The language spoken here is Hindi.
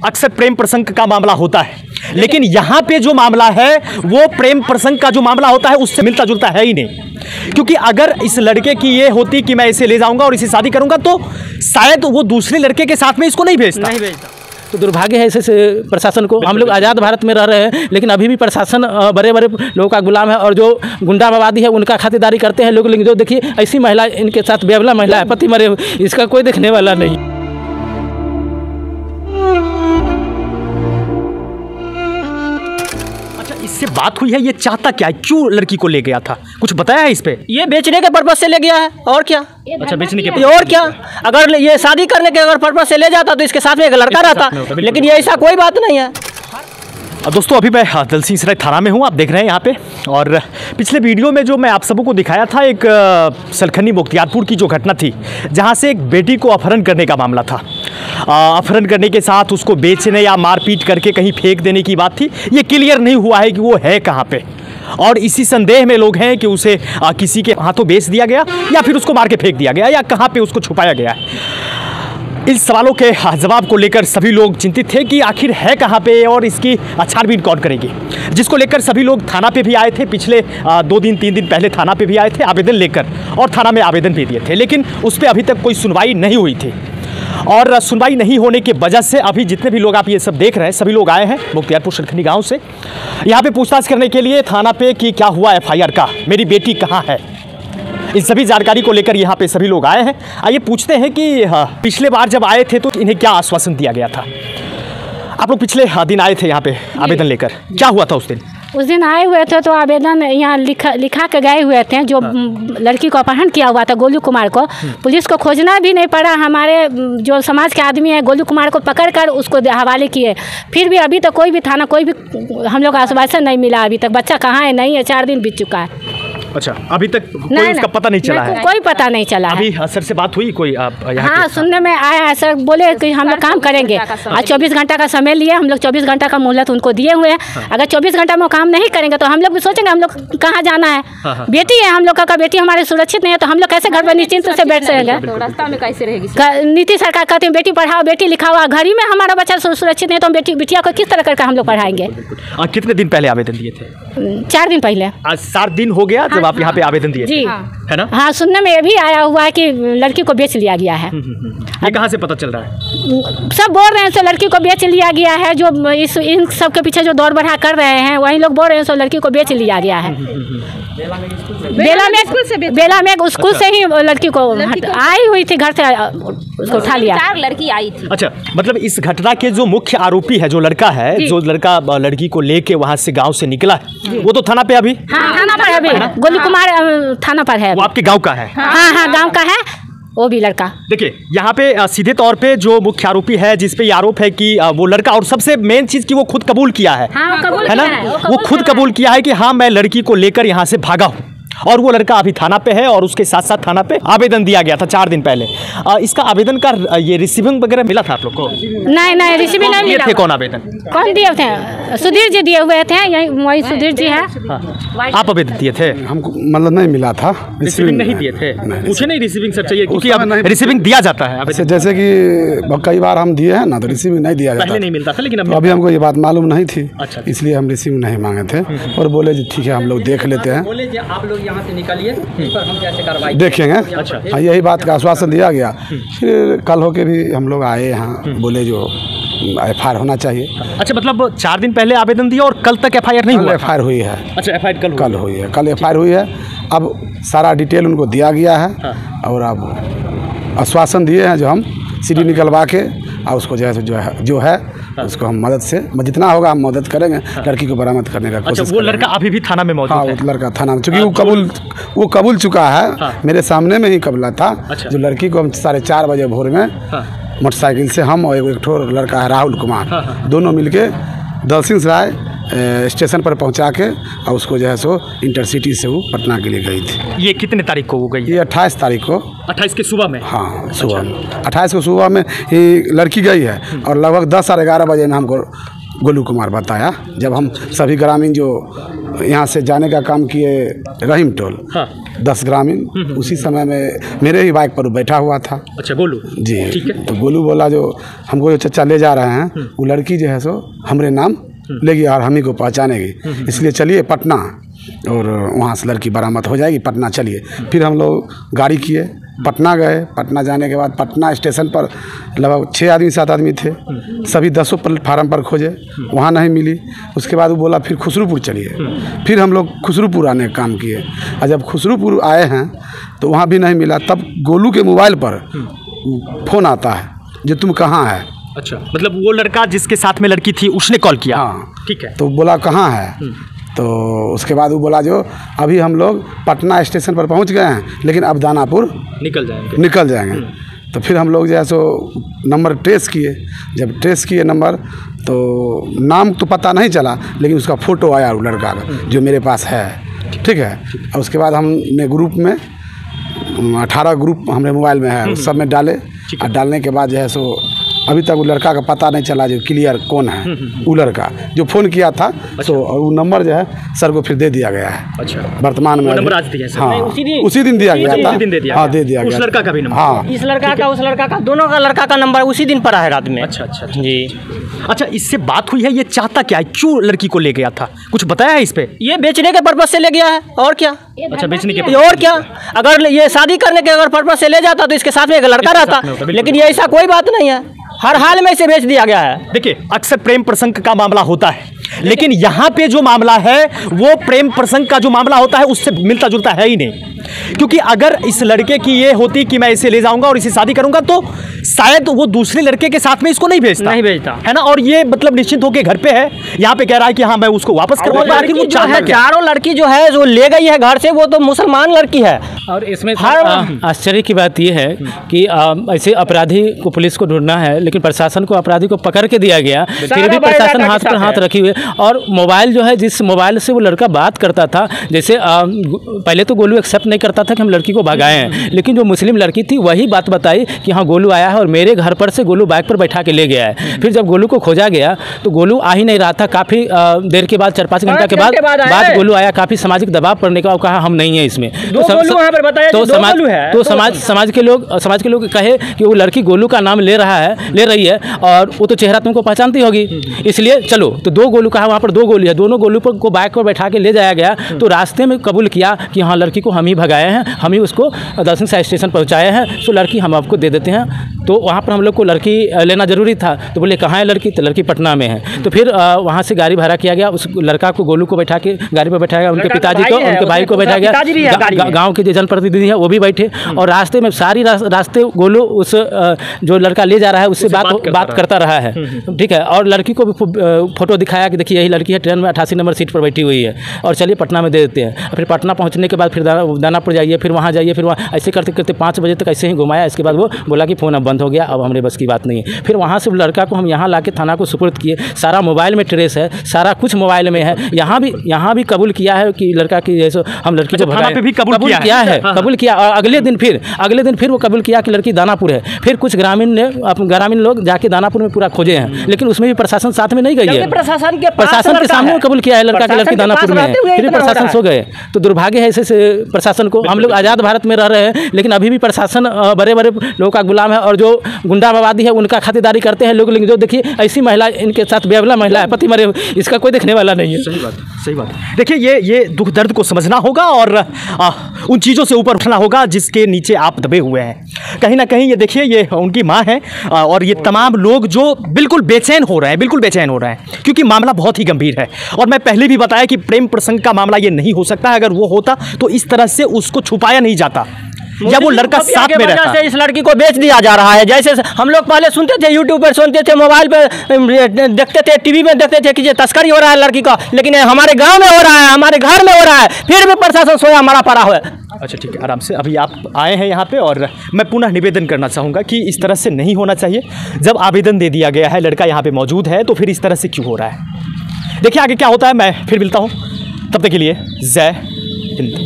अक्सर प्रेम प्रसंग का मामला होता है, लेकिन यहाँ पे जो मामला है वो प्रेम प्रसंग का जो मामला होता है उससे मिलता जुलता है ही नहीं। क्योंकि अगर इस लड़के की ये होती कि मैं इसे ले जाऊंगा और इसे शादी करूंगा तो शायद वो दूसरे लड़के के साथ में इसको नहीं भेजता। तो दुर्भाग्य है ऐसे प्रशासन को। हम लोग आज़ाद भारत में रह रहे हैं, लेकिन अभी भी प्रशासन बड़े बड़े लोगों का गुलाम है और जो गुंडावादी है उनका खातिरदारी करते हैं लोग। लेकिन जो देखिए ऐसी महिला इनके साथ बेवला महिला है, पति मरे हुए, इसका कोई देखने वाला नहीं। इससे बात हुई है, ये चाहता क्या है, क्यों लड़की को ले गया था, कुछ बताया है इस पे? ये बेचने के पर्पज से ले गया है और क्या। अच्छा, बेचने के और क्या, अगर ये शादी करने के अगर पर्पज से ले जाता तो इसके साथ में एक लड़का रहता, लेकिन ये ऐसा कोई बात नहीं है। दोस्तों अभी मैं दलसिंह सराय थाना में हूँ, आप देख रहे हैं यहाँ पे। और पिछले वीडियो में जो मैं आप सबको दिखाया था एक सलखनी मुख्तियारपुर की जो घटना थी, जहाँ से एक बेटी को अपहरण करने का मामला था। अपहरण करने के साथ उसको बेचने या मारपीट करके कहीं फेंक देने की बात थी। ये क्लियर नहीं हुआ है कि वो है कहाँ पे, और इसी संदेह में लोग हैं कि उसे किसी के हाथों बेच दिया गया या फिर उसको मार के फेंक दिया गया या कहाँ पे उसको छुपाया गया है। इन सवालों के जवाब को लेकर सभी लोग चिंतित थे कि आखिर है कहाँ पे और इसकी छानबीन कौन करेगी, जिसको लेकर सभी लोग थाना पे भी आए थे। पिछले 2 दिन 3 दिन पहले थाना पे भी आए थे आवेदन लेकर, और थाना में आवेदन भी दिए थे, लेकिन उस पर अभी तक कोई सुनवाई नहीं हुई थी। और सुनवाई नहीं होने की वजह से अभी जितने भी लोग आप ये सब देख रहे हैं, सभी लोग आए हैं मुख्तियारपुर सलखनी गाँव से यहाँ पे पूछताछ करने के लिए थाना पे कि क्या हुआ FIR का, मेरी बेटी कहाँ है। इस सभी जानकारी को लेकर यहाँ पे सभी लोग आए हैं। आइए पूछते हैं कि पिछले बार जब आए थे तो इन्हें क्या आश्वासन दिया गया था। आप लोग पिछले दिन आए थे यहाँ पे आवेदन लेकर, क्या हुआ था उस दिन? उस दिन आए हुए थे तो आवेदन यहाँ लिखा के गए हुए थे। जो लड़की को अपहरण किया हुआ था गोलू कुमार को, पुलिस को खोजना भी नहीं पड़ा। हमारे जो समाज के आदमी है गोलू कुमार को पकड़ कर उसको हवाले किए, फिर भी अभी तक कोई भी थाना कोई भी हम लोग आश्वासन नहीं मिला। अभी तक बच्चा कहाँ है नहीं है, 4 दिन बीत चुका है। अच्छा, अभी तक कोई उसका पता नहीं चला है? कोई पता नहीं चला। अभी सर से बात हुई कोई? हाँ, सुनने में आया है। सर बोले कि हम लोग काम करेंगे। आज 24 घंटा का समय लिए, हम लोग 24 घंटा का मोहलत उनको दिए हुए हैं। अगर 24 घंटा में काम नहीं करेंगे तो हम लोग भी सोचेंगे हम लोग कहाँ जाना है। बेटी है हम लोग का, बेटी हमारे सुरक्षित नहीं है तो हम लोग कैसे घर पर निश्चिंत से बैठ सकेंगे? रास्ता में कैसे रहेगी? नीति सरकार कहते हैं बेटी पढ़ाओ बेटी लिखाओ, घर ही में हमारा बच्चा सुरक्षित नहीं तो हम बिटिया को किस तरह करके हम लोग पढ़ाएंगे? कितने दिन पहले आवेदन दिए थे? 4 दिन पहले। आज 7 दिन हो गया जब आप यहाँ पे आवेदन दिए जी, है ना? हाँ, सुनने में ये भी आया हुआ है कि लड़की को बेच लिया गया है। ये कहाँ से पता चल रहा है? सब बोल रहे हैं सो लड़की को बेच लिया गया है। जो इन सब के पीछे जो दौड़ बढ़ा कर रहे हैं वही लोग बोल रहे हैं सो लड़की को बेच लिया गया है। बेला में स्कूल से ही लड़की को आई हुई थी, घर से उसको उठा लिया। 4 लड़की आई थी। अच्छा, मतलब इस घटना के जो मुख्य आरोपी है, जो लड़का है, जो लड़का लड़की को लेके वहाँ से गांव से निकला है, वो तो थाना पे अभी? हाँ, थाना पर अभी गोलू कुमार थाना पर है। वो आपके गाँव का है? हाँ, गाँव का है वो भी लड़का। देखिए यहाँ पे सीधे तौर पे जो मुख्य आरोपी है, जिसपे ये आरोप है कि वो लड़का, और सबसे मेन चीज कि वो खुद कबूल किया है, हाँ, है ना? वो खुद कबूल किया है कि हाँ मैं लड़की को लेकर यहाँ से भागा हूँ, और वो लड़का अभी थाना पे है और उसके साथ साथ थाना पे आवेदन दिया गया था 4 दिन पहले। इसका आवेदन का ये रिसीविंग वगैरह मिला था आप लोग को? नहीं, रिसीविंग नहीं मिला। थे कौन आवेदन? कौन दिए थे? सुधीर जी दिए हुए थे, यही वही सुधीर जी है। आप आवेदन दिए थे? हमको मतलब नहीं मिला था, रिसीविंग नहीं दिए थे। मुझे नहीं रिसीविंग सर चाहिए, क्योंकि अब रिसीविंग दिया जाता है। जैसे कि कई बार हम दिए हैं ना तो रिसीविंग नहीं दिया जाता, पहले नहीं मिलता था, लेकिन अभी हमको ये बात मालूम नहीं थी। अच्छा, इसलिए हम रिसीविंग नहीं मांगे थे और बोले जी ठीक है हम लोग देख लेते हैं, आप लोग यहाँ से निकालिए, पर हम कैसे कार्रवाई देखेंगे। अच्छा, हाँ, यही बात का आश्वासन दिया गया। फिर कल होके भी हम लोग आए यहाँ, बोले जो FIR होना चाहिए। अच्छा, मतलब 4 दिन पहले आवेदन दिया और कल तक FIR नहीं हुआ? FIR हुई है। अच्छा, FIR कल हुई है, कल FIR हुई है। अब सारा डिटेल उनको दिया गया है और अब आश्वासन दिए हैं जो हम CD निकलवा के और उसको जो है उसको हम मदद से जितना होगा हम मदद करेंगे लड़की को बरामद करने का कोशिश। अच्छा, वो लड़का अभी भी थाना में मौजूद है? हाँ, वो लड़का थाना में, चूँकि वो कबूल चुका है। मेरे सामने में ही कबूला था। जो लड़की को हम 4:30 बजे भोर में मोटरसाइकिल से हम और एक लड़का है राहुल कुमार, दोनों मिलके दलसिंह सराय स्टेशन पर पहुंचा के और उसको जो है सो इंटरसिटी से वो पटना के लिए गई थी। ये कितने तारीख को हो गई? ये 28 तारीख को। 28 के सुबह में? हाँ, सुबह में 28 को सुबह में ही लड़की गई है और लगभग 10 साढ़े 11 बजे में हमको गोलू कुमार बताया। जब हम सभी ग्रामीण जो यहाँ से जाने का काम किए रहीम टोल। हाँ। 10 ग्रामीण। उसी समय में मेरे ही बाइक पर बैठा हुआ था। अच्छा, गोलू जी। ठीक है। तो गोलू बोला जो हमको जो चचा ले जा रहे हैं वो लड़की जो है सो हमरे नाम लेगी और हम ही को पहचानेगी, इसलिए चलिए पटना और वहाँ से लड़की बरामद हो जाएगी, पटना चलिए। फिर हम लोग गाड़ी किए, पटना गए। पटना जाने के बाद पटना स्टेशन पर लगभग 6 आदमी 7 आदमी थे, सभी 10 प्लेटफार्म पर खोजे, वहाँ नहीं मिली। उसके बाद वो बोला फिर खुसरूपुर चलिए। फिर हम लोग खुसरूपुर आने का काम किए, और जब खुसरूपुर आए हैं तो वहाँ भी नहीं मिला। तब गोलू के मोबाइल पर फ़ोन आता है जो तुम कहाँ है। अच्छा, मतलब वो लड़का जिसके साथ में लड़की थी उसने कॉल किया। हाँ ठीक है। तो बोला कहाँ है, तो उसके बाद वो बोला जो अभी हम लोग पटना स्टेशन पर पहुंच गए हैं, लेकिन अब दानापुर निकल जाएंगे। तो फिर हम लोग जो है सो नंबर ट्रेस किए। जब ट्रेस किए नंबर, तो नाम तो पता नहीं चला, लेकिन उसका फ़ोटो आया वो लड़का का जो मेरे पास है। ठीक है। और उसके बाद हमने ग्रुप में 18 ग्रुप हमारे मोबाइल में है, उस सब में डाले। और डालने के बाद जो है सो अभी तक वो लड़का का पता नहीं चला जो क्लियर कौन है। वो लड़का जो फ़ोन किया था। तो और वो नंबर जो है सर को फिर दे दिया गया है। अच्छा, वर्तमान में नंबर आज दिया सर? हाँ, उसी दिन दिया गया था। हाँ, दे दिया गया। उस लड़का का भी नंबर? हाँ, इस लड़का का उस लड़का का दोनों का लड़का का नंबर उसी दिन पड़ा है रात में। अच्छा अच्छा जी। अच्छा, इससे बात हुई है, ये चाहता क्या है, क्यों लड़की को ले गया था, कुछ बताया है इस पे? ये बेचने के पर्पज से ले गया है, और क्या? अच्छा, बेचने के और क्या? अगर ये शादी करने के अगर पर्पज से ले जाता तो इसके साथ में एक लड़का रहता, लेकिन ये ऐसा कोई बात नहीं है, हर हाल में इसे बेच दिया गया है। देखिए, अक्सर प्रेम प्रसंग का मामला होता है, लेकिन यहाँ पे जो मामला है वो प्रेम प्रसंग का जो मामला होता है उससे मिलता जुलता है ही नहीं। क्योंकि अगर इस लड़के की ये होती कि मैं इसे ले जाऊंगा और इसे शादी करूंगा, तो शायद वो दूसरे लड़के के साथ में इसको नहीं भेजता है ना। और ये मतलब निश्चित होकर घर पे है, यहाँ पे कह रहा है कि हाँ मैं उसको वापस करूंगा। आखिर वो चाहता क्या? चारों लड़की जो है जो ले गई है घर से, वो तो मुसलमान लड़की है। और इसमें आश्चर्य की बात यह है कि ऐसे अपराधी को पुलिस को ढूंढना है, लेकिन प्रशासन को अपराधी को पकड़ के दिया गया, फिर भी प्रशासन हाथ पर हाथ रखी हुई। और मोबाइल जो है, जिस मोबाइल से वो लड़का बात करता था, जैसे पहले तो गोलू एक्सेप्ट नहीं करता था कि हम लड़की को भगाए हैं, लेकिन जो मुस्लिम लड़की थी वही बात बताई कि हाँ गोलू आया है और मेरे घर पर से गोलू बाइक पर बैठा के ले गया है। फिर जब गोलू को खोजा गया तो गोलू आ ही नहीं रहा था। काफ़ी देर के बाद, 4-5 घंटा के बाद गोलू आया। काफ़ी सामाजिक दबाव पड़ने का, और कहा हम नहीं है इसमें। तो समाज के लोग कहे कि वो लड़की गोलू का नाम ले रही है और वो तो चेहरा तुमको पहचानती होगी, इसलिए चलो। तो 2 गोलू कहा, वहाँ पर 2 गोली है, दोनों गोलू पर को बाइक पर बैठा के ले जाया गया। तो रास्ते में कबूल किया कि हाँ लड़की को हम ही भगाए हैं, हम ही उसको दर्शन साई स्टेशन पहुँचाए हैं, तो लड़की हम आपको दे देते हैं। तो वहाँ पर हम लोग को लड़की लेना जरूरी था, तो बोले कहाँ है लड़की? तो लड़की पटना में है। तो फिर वहाँ से गाड़ी भाड़ा किया गया, उस लड़का को गोलू को बैठा के गाड़ी पर बैठाया गया, उनके पिताजी को, उनके भाई को बैठाया गया, गाँव के जो जनप्रतिनिधि है वो भी बैठे। और रास्ते में सारी रास्ते गोलू उस जो लड़का ले जा रहा है उससे बात करता रहा है। ठीक है। और लड़की को भी फोटो दिखाया कि देखिए यही लड़की है, ट्रेन में 88 नंबर सीट पर बैठी हुई है, और चलिए पटना में दे देते हैं। फिर पटना पहुंचने के बाद फिर दानापुर जाइए, फिर वहाँ जाइए, फिर वहाँ ऐसे करते करते 5 बजे तक ऐसे ही घुमाया। इसके बाद वो बोला कि फ़ोन अब बंद हो गया, अब हमारे बस की बात नहीं है। फिर वहाँ से लड़का को हम यहाँ ला के थाना को सुपुर्द किए। सारा मोबाइल में ट्रेस है, सारा कुछ मोबाइल में है। यहाँ भी कबूल किया है कि लड़का की जैसे हम लड़की को कबूल किया है। और अगले दिन फिर वो कबूल किया कि लड़की दानापुर है। फिर कुछ ग्रामीण लोग जाके दानापुर में पूरा खोजे हैं, लेकिन उसमें भी प्रशासन साथ में नहीं गई है। प्रशासन के सामने कबूल किया है लड़का की लड़की दानापुर में है, फिर प्रशासन सो गए। तो दुर्भाग्य है ऐसे प्रशासन को। हम लोग आज़ाद भारत में रह रहे हैं, लेकिन अभी भी प्रशासन बड़े लोगों का गुलाम है, और जो गुंडावादी है उनका खातिरदारी करते हैं लोग। लेकिन जो देखिए ऐसी महिला, इनके साथ बेवला महिला है, पति मरे, इसका कोई देखने वाला नहीं है। सही बात। देखिए, ये दुख दर्द को समझना होगा और उन चीज़ों से ऊपर उठना होगा जिसके नीचे आप दबे हुए हैं। कहीं ना कहीं ये देखिए, ये उनकी माँ है, और ये तमाम लोग जो बिल्कुल बेचैन हो रहे हैं, क्योंकि मामला बहुत ही गंभीर है। और मैं पहले भी बताया कि प्रेम प्रसंग का मामला ये नहीं हो सकता। अगर वो होता तो इस तरह से उसको छुपाया नहीं जाता, या वो लड़का साथ में रहता। से इस लड़की को बेच दिया जा रहा है। जैसे हम लोग पहले सुनते थे, यूट्यूब पर सुनते थे, मोबाइल पर देखते थे, टीवी में देखते थे कि ये तस्करी हो रहा है लड़की का, लेकिन हमारे गांव में हो रहा है, हमारे घर में हो रहा है, फिर भी प्रशासन सोया मरा पड़ा हुआ है। अच्छा ठीक है, आराम से। अभी आप आए हैं यहाँ पे, और मैं पुनः निवेदन करना चाहूँगा कि इस तरह से नहीं होना चाहिए। जब आवेदन दे दिया गया है, लड़का यहाँ पे मौजूद है, तो फिर इस तरह से क्यों हो रहा है? देखिए आगे क्या होता है, मैं फिर मिलता हूँ। तब तक के लिए जय हिंद।